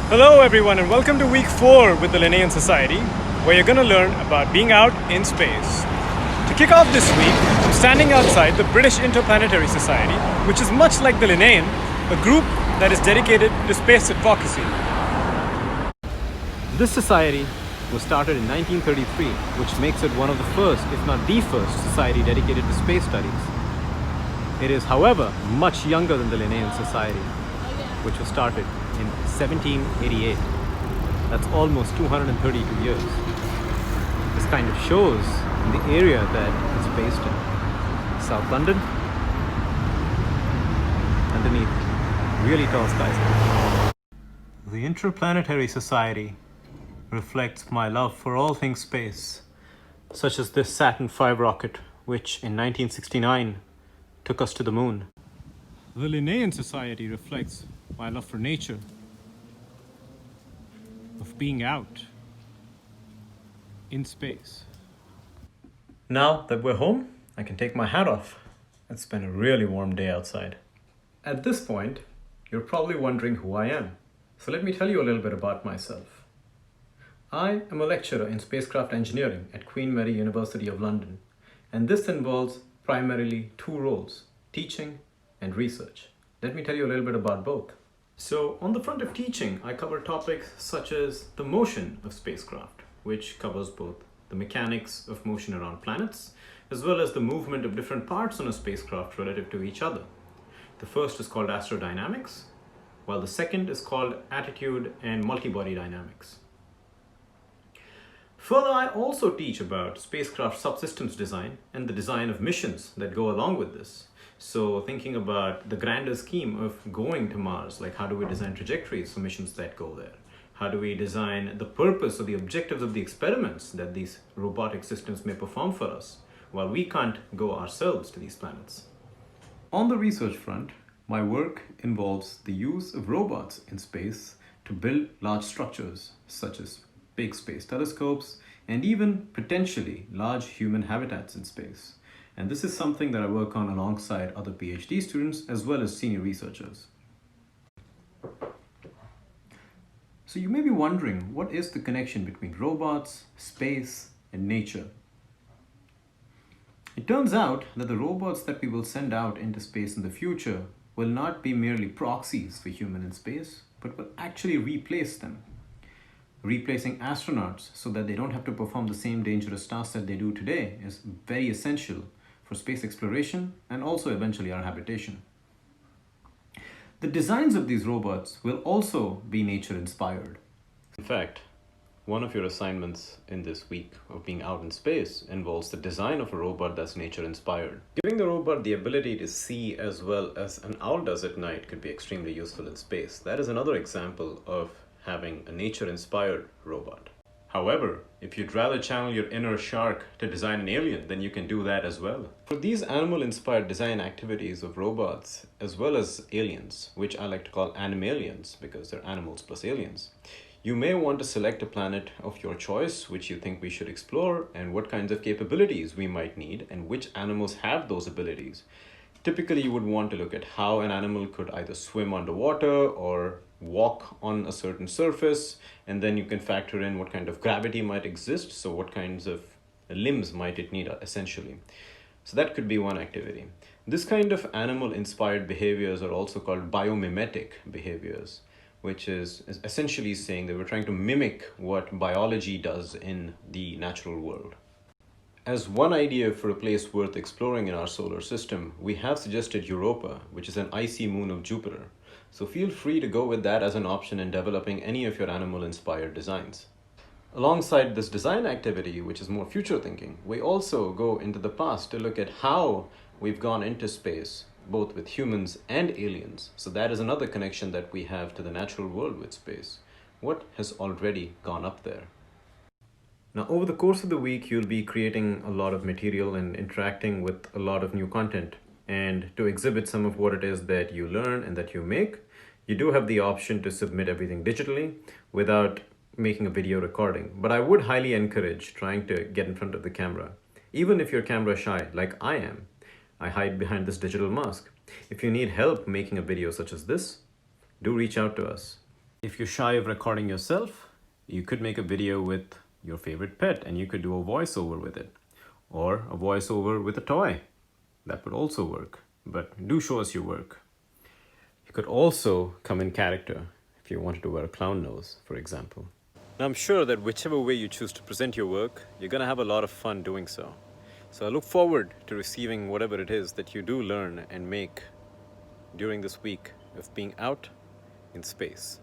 Hello everyone and welcome to week 4 with the Linnean Society, where you're going to learn about being out in space. To kick off this week, I'm standing outside the British Interplanetary Society, which is much like the Linnean, a group that is dedicated to space advocacy. This society was started in 1933, which makes it one of the first, if not the first, society dedicated to space studies. It is, however, much younger than the Linnean Society, which was started in 1788. That's almost 232 years. This kind of shows in the area that it's based in. South London, underneath really tall skyscrapers. The Interplanetary Society reflects my love for all things space, such as this Saturn V rocket, which in 1969 took us to the moon. The Linnean Society reflects my love for nature, of being out in space. Now that we're home, I can take my hat off. It's been a really warm day outside. At this point, you're probably wondering who I am. So let me tell you a little bit about myself. I am a lecturer in spacecraft engineering at Queen Mary University of London, and this involves primarily two roles: teaching and research. Let me tell you a little bit about both. So on the front of teaching, I cover topics such as the motion of spacecraft, which covers both the mechanics of motion around planets, as well as the movement of different parts on a spacecraft relative to each other. The first is called astrodynamics, while the second is called attitude and multibody dynamics. Further, I also teach about spacecraft subsystems design and the design of missions that go along with this. So thinking about the grander scheme of going to Mars, like how do we design trajectories for missions that go there? How do we design the purpose or the objectives of the experiments that these robotic systems may perform for us, while we can't go ourselves to these planets? On the research front, my work involves the use of robots in space to build large structures, such as big space telescopes, and even potentially large human habitats in space. And this is something that I work on alongside other PhD students as well as senior researchers. So you may be wondering, what is the connection between robots, space, and nature? It turns out that the robots that we will send out into space in the future will not be merely proxies for human in space, but will actually replace them. Replacing astronauts so that they don't have to perform the same dangerous tasks that they do today is very essential for space exploration and also eventually our habitation. The designs of these robots will also be nature inspired. In fact, one of your assignments in this week of being out in space involves the design of a robot that's nature inspired. Giving the robot the ability to see as well as an owl does at night could be extremely useful in space. That is another example of having a nature-inspired robot. However, if you'd rather channel your inner shark to design an alien, then you can do that as well. For these animal-inspired design activities of robots, as well as aliens, which I like to call animalians because they're animals plus aliens, you may want to select a planet of your choice, which you think we should explore, and what kinds of capabilities we might need, and which animals have those abilities. Typically, you would want to look at how an animal could either swim underwater or walk on a certain surface, and then you can factor in what kind of gravity might exist, so what kinds of limbs might it need essentially. So that could be one activity. This kind of animal-inspired behaviors are also called biomimetic behaviors, which is essentially saying that we're trying to mimic what biology does in the natural world. As one idea for a place worth exploring in our solar system, we have suggested Europa, which is an icy moon of Jupiter. So feel free to go with that as an option in developing any of your animal-inspired designs. Alongside this design activity, which is more future thinking, we also go into the past to look at how we've gone into space, both with humans and aliens. So that is another connection that we have to the natural world with space. What has already gone up there? Now, over the course of the week, you'll be creating a lot of material and interacting with a lot of new content. And to exhibit some of what it is that you learn and that you make, you do have the option to submit everything digitally without making a video recording. But I would highly encourage trying to get in front of the camera. Even if you're camera shy, like I am, I hide behind this digital mask. If you need help making a video such as this, do reach out to us. If you're shy of recording yourself, you could make a video with your favorite pet and you could do a voiceover with it, or a voiceover with a toy. That would also work, but do show us your work. You could also come in character if you wanted to wear a clown nose, for example. Now, I'm sure that whichever way you choose to present your work, you're going to have a lot of fun doing so. So I look forward to receiving whatever it is that you do learn and make during this week of being out in space.